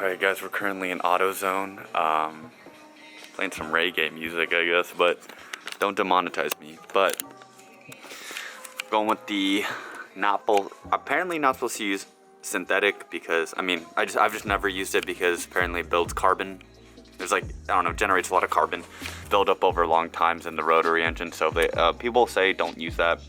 Alright guys, we're currently in AutoZone, playing some reggae music I guess, but don't demonetize me. But going with the apparently not supposed to use synthetic because, I mean, I've just never used it because apparently it builds carbon. There's like, I don't know, generates a lot of carbon build up over long times in the rotary engine, so they, people say don't use that.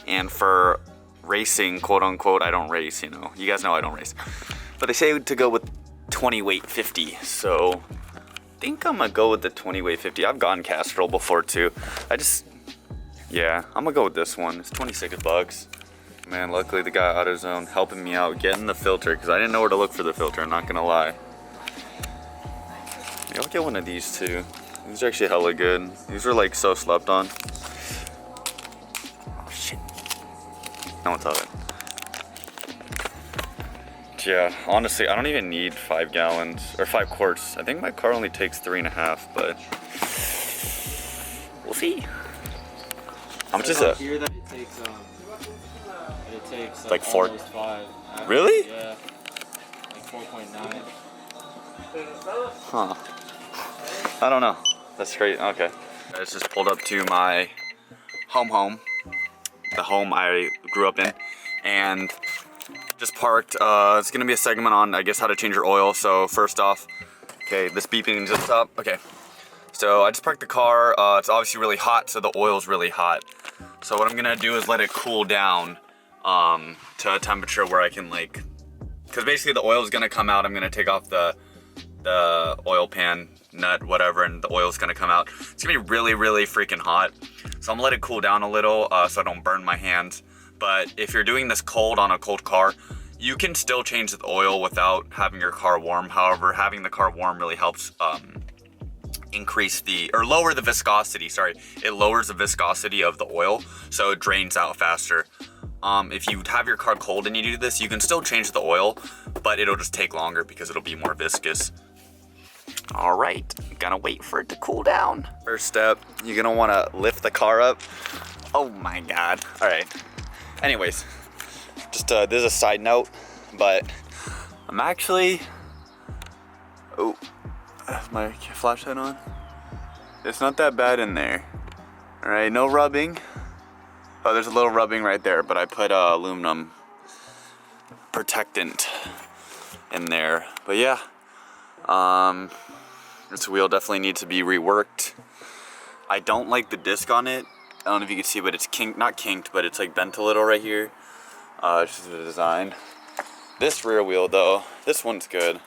And for racing, quote unquote, I don't race, you know, you guys know I don't race. But they say to go with 20 weight 50, so I think I'm gonna go with the 20 weight 50. I've gone Castrol before too. Yeah, I'm gonna go with this one. It's 26 bucks. Man, luckily the guy at AutoZone helping me out getting the filter because I didn't know where to look for the filter, I'm not gonna lie. Yeah, I'll get one of these too. These are actually hella good. These are like so slept on. Oh shit. No one's of it. Yeah, honestly, I don't even need 5 gallons or 5 quarts. I think my car only takes 3.5, but we'll see. How much is it? Here that it takes like 4. Almost 5. Really? Yeah. Like 4.9. Huh. I don't know. That's great. Okay. I just pulled up to my home, the home I grew up in, and just parked. It's gonna be a segment on, I guess, how to change your oil. So first off, okay, this beeping just stopped. Okay, so I just parked the car. It's obviously really hot, so the oil's really hot. So what I'm gonna do is let it cool down to a temperature where I can like, because basically the oil is gonna come out. I'm gonna take off the oil pan nut, whatever, and the oil's gonna come out. It's gonna be really, really freaking hot. So I'm gonna let it cool down a little so I don't burn my hands. But if you're doing this cold on a cold car, you can still change the oil without having your car warm. However, having the car warm really helps lower the viscosity, sorry. It lowers the viscosity of the oil, so it drains out faster. If you have your car cold and you do this, you can still change the oil, but it'll just take longer because it'll be more viscous. All right, gonna wait for it to cool down. First step, you're gonna wanna lift the car up. Oh my God, all right. Anyways, just this is a side note, but I'm actually, oh, my flashlight on? It's not that bad in there. All right, no rubbing. Oh, there's a little rubbing right there, but I put aluminum protectant in there. But yeah, this wheel definitely needs to be reworked. I don't like the disc on it. I don't know if you can see, but it's not kinked, but it's like bent a little right here. It's just the design. This rear wheel though, this one's good.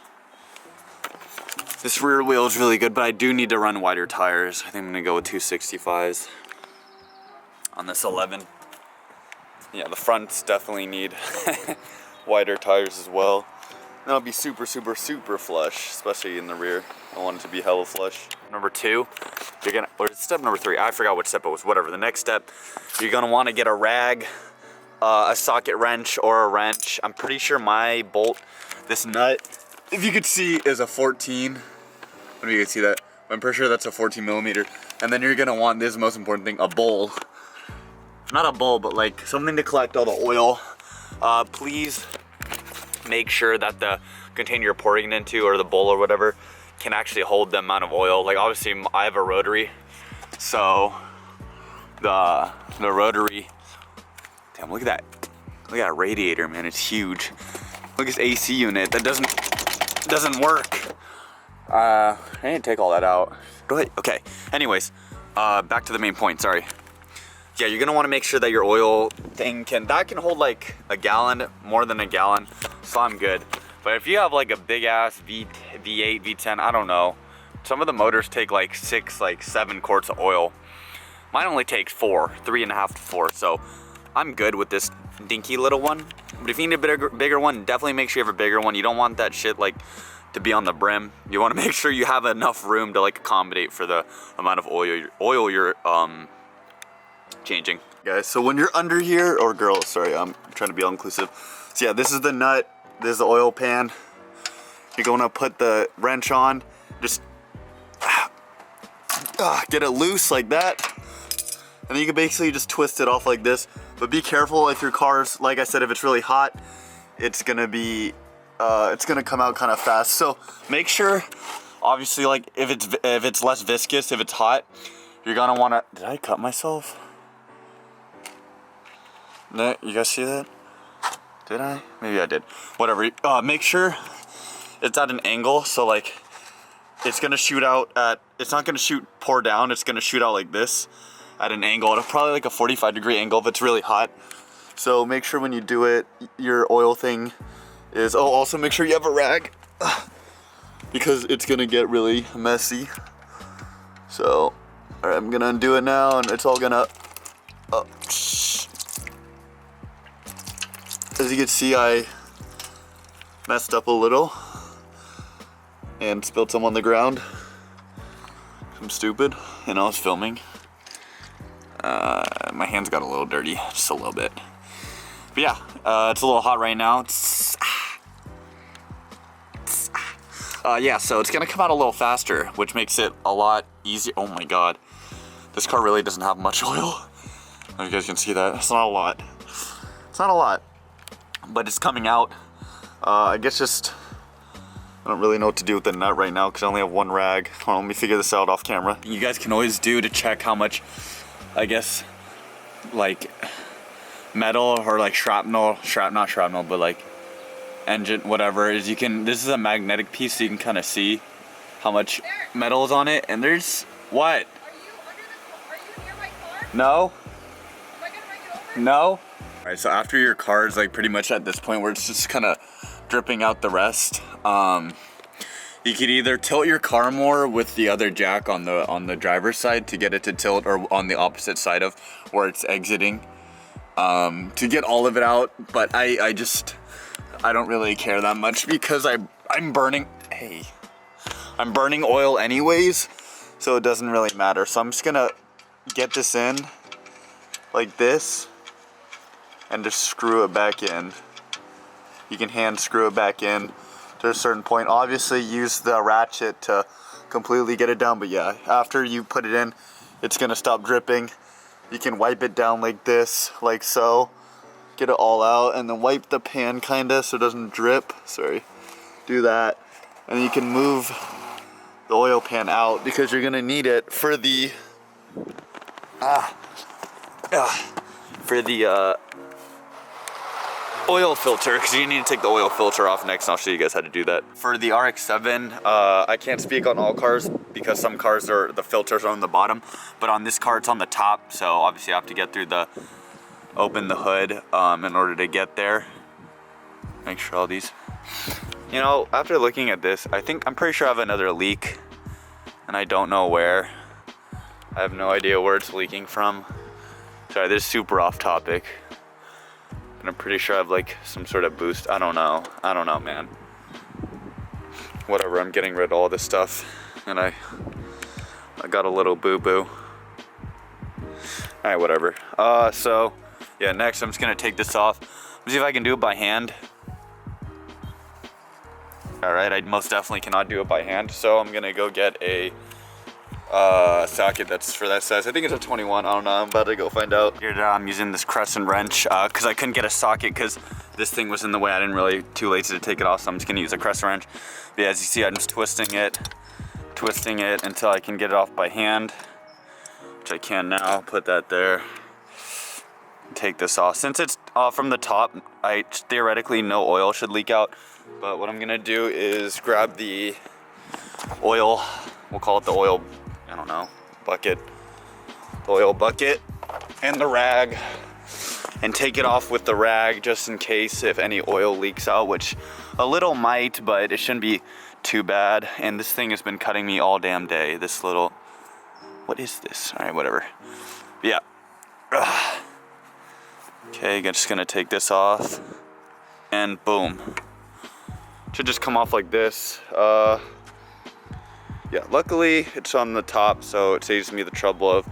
This rear wheel is really good, but I do need to run wider tires. I think I'm gonna go with 265s on this 11. Yeah, the fronts definitely need wider tires as well. That'll be super, super, super flush, especially in the rear. I want it to be hella flush. Number 2, or step number 3, I forgot what step it was, whatever. The next step, you're gonna wanna get a rag, a socket wrench or a wrench. I'm pretty sure my bolt, this nut, if you could see, is a 14. I don't know if you can see that. I'm pretty sure that's a 14 millimeter. And then you're gonna want, this is the most important thing, a bowl. Not a bowl, but like something to collect all the oil. Please make sure that the container you're pouring it into, or the bowl or whatever, can actually hold the amount of oil. Like obviously I have a Rotary, so the Rotary, damn, look at that. Look at that radiator, man, it's huge. Look at this AC unit, that doesn't work. I didn't take all that out. Go ahead, okay. Anyways, back to the main point, sorry. Yeah, you're gonna wanna make sure that your oil thing can hold like a gallon, more than a gallon, so I'm good. But if you have like a big ass V8, V10, I don't know. Some of the motors take like 6, like 7 quarts of oil. Mine only takes 4, 3.5 to 4, so I'm good with this dinky little one. But if you need a bigger one, definitely make sure you have a bigger one. You don't want that shit like to be on the brim. You wanna make sure you have enough room to like accommodate for the amount of oil you're changing. Guys, so when you're under here, or girls, sorry, I'm trying to be all inclusive. So yeah, this is the nut, this is the oil pan. You're gonna put the wrench on, just get it loose like that. And then you can basically just twist it off like this. But be careful if your car's, like I said, if it's really hot, it's gonna be it's gonna come out kind of fast. So make sure, obviously, like if it's less viscous, if it's hot, you're gonna wanna. Did I cut myself? No, you guys see that? Did I? Maybe I did. Whatever. Make sure it's at an angle, so like it's gonna shoot out at. It's not gonna pour down. It's gonna shoot out like this at an angle. At probably like a 45-degree angle if it's really hot. So make sure when you do it, your oil thing is. Oh, also make sure you have a rag because it's gonna get really messy. So, all right, I'm gonna undo it now, and it's all gonna. As you can see, I messed up a little and spilled some on the ground. I'm stupid, and I was filming. My hands got a little dirty, just a little bit. But yeah, it's a little hot right now. Yeah, so it's gonna come out a little faster, which makes it a lot easier. Oh my God, this car really doesn't have much oil. I don't know if you guys can see that. It's not a lot. It's not a lot, but it's coming out. I guess just, I don't really know what to do with the nut right now because I only have one rag. Hold on, let me figure this out off camera. You guys can always do to check how much, I guess, like metal or like not shrapnel, but like engine, whatever, is you can, this is a magnetic piece so you can kind of see how much metal is on it. And there's, what? Are you near my car? No. Am I gonna break it over? No. All right, so after your car is like pretty much at this point where it's just kind of dripping out the rest, you could either tilt your car more with the other jack on the driver's side to get it to tilt, or on the opposite side of where it's exiting, to get all of it out. But I don't really care that much because I'm burning oil anyways, so it doesn't really matter. So I'm just gonna get this in like this and just screw it back in. You can hand screw it back in to a certain point. Obviously use the ratchet to completely get it down, but yeah, after you put it in, it's gonna stop dripping. You can wipe it down like this, like so. Get it all out, and then wipe the pan kinda so it doesn't drip. Sorry. Do that. And you can move the oil pan out because you're gonna need it for the oil filter, because you need to take the oil filter off next, and I'll show you guys how to do that. For the RX-7, I can't speak on all cars because some cars the filters are on the bottom, but on this car it's on the top, so obviously I have to open the hood in order to get there. Make sure all these, you know, after looking at this, I'm pretty sure I have another leak, and I don't know where. I have no idea where it's leaking from. Sorry, this is super off topic. And I'm pretty sure I have like some sort of boost. I don't know, man. Whatever, I'm getting rid of all this stuff. And I got a little boo-boo. All right, whatever. So, yeah, next I'm just gonna take this off. Let's see if I can do it by hand. All right, I most definitely cannot do it by hand. So I'm gonna go get a socket that's for that size. I think it's a 21. I don't know. I'm about to go find out. Here I'm using this crescent wrench because I couldn't get a socket because this thing was in the way. I didn't really, too lazy to take it off, so I'm just gonna use a crescent wrench. But yeah, as you see, I'm just twisting it until I can get it off by hand, which I can now. Put that there. Take this off. Since it's from the top, theoretically no oil should leak out. But what I'm gonna do is grab the oil. We'll call it the oil. I don't know, bucket, the oil bucket, and the rag, and take it off with the rag just in case if any oil leaks out, which a little might, but it shouldn't be too bad. And this thing has been cutting me all damn day. This little, what is this? All right, whatever. But yeah. Okay, I'm just gonna take this off, and boom. Should just come off like this. Yeah, luckily it's on the top, so it saves me the trouble of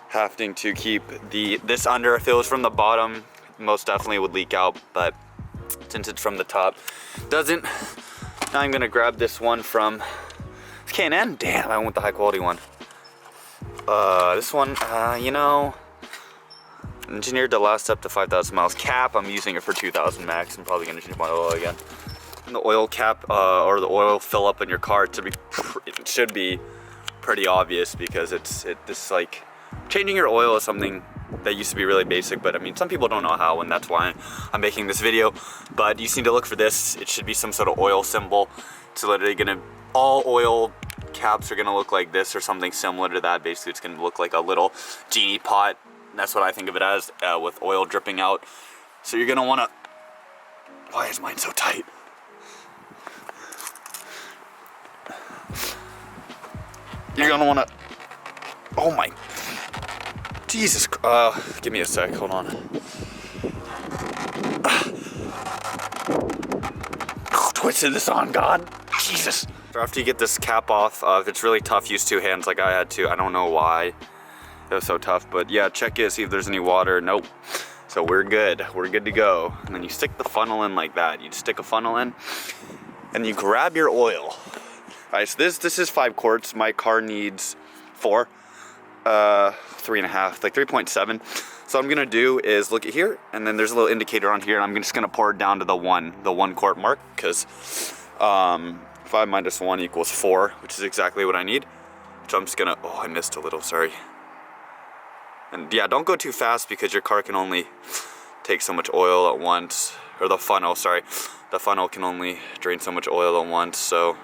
having to keep this under. If it was from the bottom, most definitely would leak out, but since it's from the top, doesn't. Now I'm gonna grab this one from K&N. Damn, I went with the high quality one. This one, you know, engineered to last up to 5,000 miles. Cap, I'm using it for 2,000 max. I'm probably gonna change my oil again. the oil cap or the oil fill up in your car, it should be pretty obvious, because this like changing your oil is something that used to be really basic, but I mean some people don't know how, and that's why I'm making this video. But you just need to look for this. It should be some sort of oil symbol. It's literally gonna, all oil caps are gonna look like this or something similar to that. Basically it's gonna look like a little genie pot. That's what I think of it as, with oil dripping out. So you're gonna wanna, why is mine so tight? You're gonna wanna, oh my, Jesus, give me a sec, hold on. Twisted this on, God, Jesus. So after you get this cap off, if it's really tough, use 2 hands like I had to. I don't know why it was so tough, but yeah, check it, see if there's any water. Nope. So we're good to go. And then you stick the funnel in like that. You stick a funnel in, and you grab your oil. All right, so this is 5 quarts. My car needs 4, 3.5, like 3.7. So what I'm gonna do is look at here, and then there's a little indicator on here, and I'm just gonna pour it down to the 1 quart mark, because 5 minus 1 equals 4, which is exactly what I need. So I'm just gonna, oh, I missed a little, sorry. And yeah, don't go too fast, because your car can only take so much oil at once, or the funnel, sorry. The funnel can only drain so much oil at once, so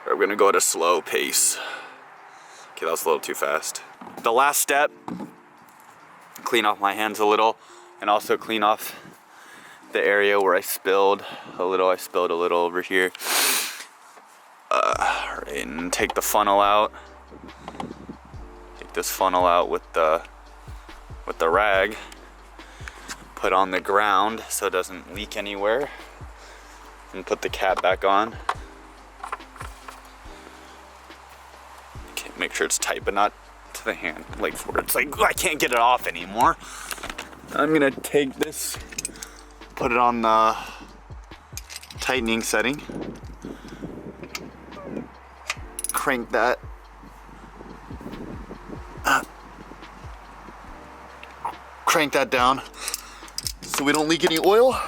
we're gonna go at a slow pace. Okay, that was a little too fast. The last step, clean off my hands a little, and also clean off the area where I spilled a little. I spilled a little over here. And take the funnel out. Take this funnel out with the rag. Put on the ground so it doesn't leak anywhere. And put the cap back on. Okay, make sure it's tight, but not to the hand, like where it's like I can't get it off anymore. I'm gonna take this, put it on the tightening setting, crank that, down so we don't leak any oil.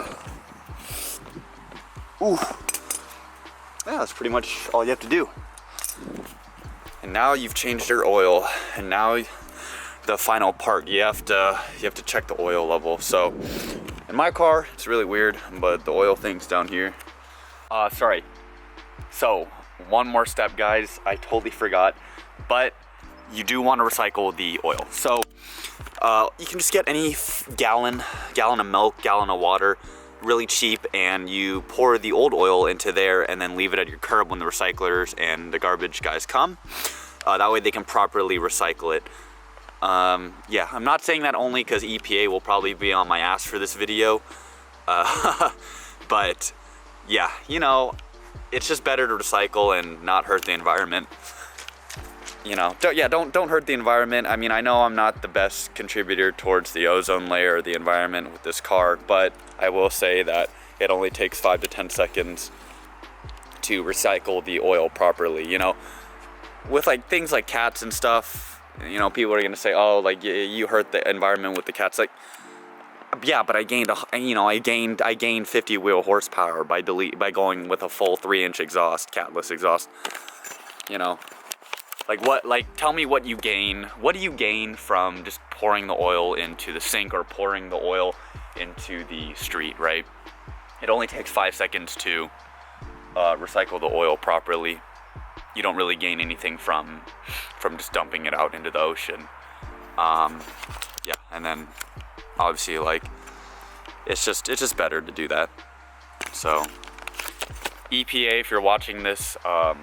Ooh, yeah, that's pretty much all you have to do. And now you've changed your oil, and now the final part, you have to check the oil level. So in my car, it's really weird, but the oil thing's down here. Sorry. So one more step, guys. I totally forgot, but you do want to recycle the oil. So you can just get any gallon of milk, gallon of water, really cheap, and you pour the old oil into there and then leave it at your curb when the recyclers and the garbage guys come. That way they can properly recycle it. Yeah, I'm not saying that only because EPA will probably be on my ass for this video. But yeah, you know, it's just better to recycle and not hurt the environment. You know, don't hurt the environment. I mean, I know I'm not the best contributor towards the ozone layer or the environment with this car, but I will say that it only takes 5 to 10 seconds to recycle the oil properly. You know, with like things like cats and stuff, you know, people are gonna say, oh, like you hurt the environment with the cats. Like, yeah, but I gained 50 wheel horsepower by going with a full 3-inch exhaust, catless exhaust. You know, tell me what you gain. What do you gain from just pouring the oil into the sink or pouring the oil into the street, right? It only takes 5 seconds to recycle the oil properly. You don't really gain anything from just dumping it out into the ocean. Yeah, and then obviously, like, it's just better to do that. So EPA, if you're watching this, yeah,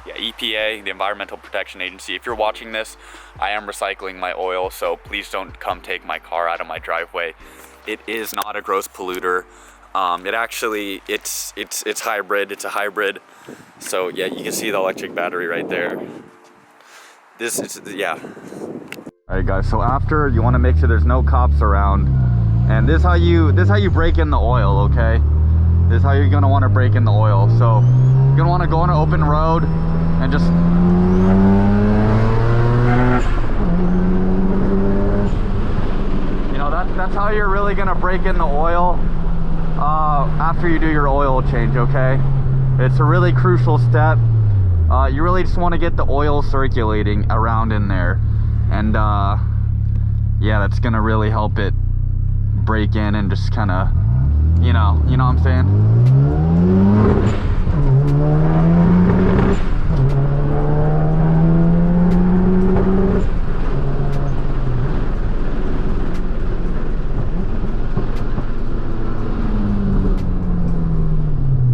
EPA, the Environmental Protection Agency, if you're watching this, I am recycling my oil, so please don't come take my car out of my driveway. It is not a gross polluter. It actually, it's hybrid. It's a hybrid. So yeah, you can see the electric battery right there. This is, yeah. All right, guys. So after, you want to make sure there's no cops around, and this is how you break in the oil. Okay, this is how you're gonna want to break in the oil. So you're gonna want to go on an open road and just. You know, that's how you're really gonna break in the oil. after you do your oil change, okay? It's a really crucial step. You really just want to get the oil circulating around in there. And yeah, that's gonna really help it break in and just kind of, you know what I'm saying?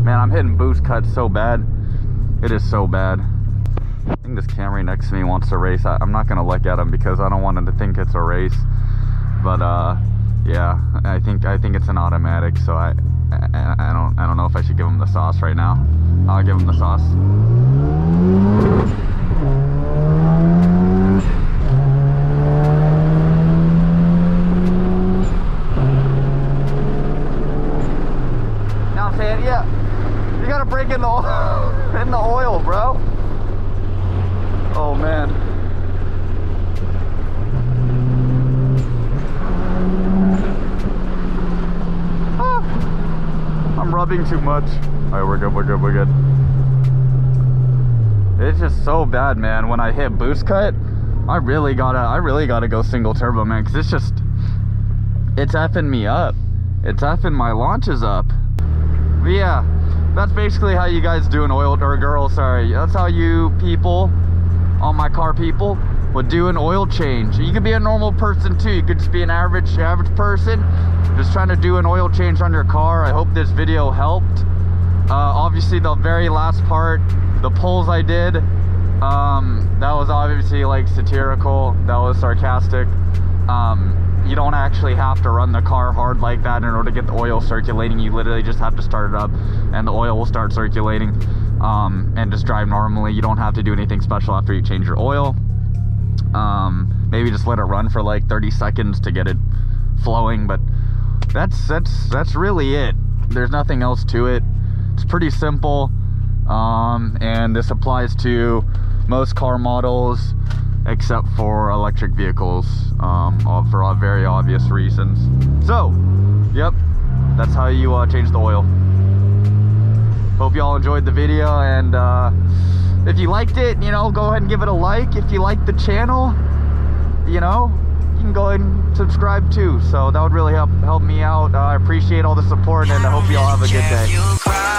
Man, I'm hitting boost cuts so bad. It is so bad. I think this Camry next to me wants to race. I'm not gonna look at him because I don't want him to think it's a race. But yeah, I think it's an automatic. So I don't know if I should give him the sauce right now. I'll give him the sauce. Now I'm saying, yeah, you gotta break in the oil, in the oil, bro. Oh man. I'm rubbing too much. All right, we're good, we're good, we're good. It's just so bad, man. When I hit boost cut, I really gotta go single turbo, man, because it's effing me up. It's effing my launches up. But yeah, that's basically how you guys do an oil, or girls, sorry. That's how you people, all my car people, would do an oil change. You could be a normal person too. You could just be an average person just trying to do an oil change on your car. I hope this video helped. Obviously the very last part, the pulls I did, that was obviously like satirical, that was sarcastic. You don't actually have to run the car hard like that in order to get the oil circulating. You literally just have to start it up and the oil will start circulating, and just drive normally. You don't have to do anything special after you change your oil. Maybe just let it run for like 30 seconds to get it flowing, but that's really it. There's nothing else to it. It's pretty simple, and this applies to most car models except for electric vehicles, for very obvious reasons. So, yep, that's how you change the oil. Hope y'all enjoyed the video, and if you liked it, you know, go ahead and give it a like. If you like the channel, you know, you can go ahead and subscribe too. So that would really help me out. I appreciate all the support, and I hope you all have a good day.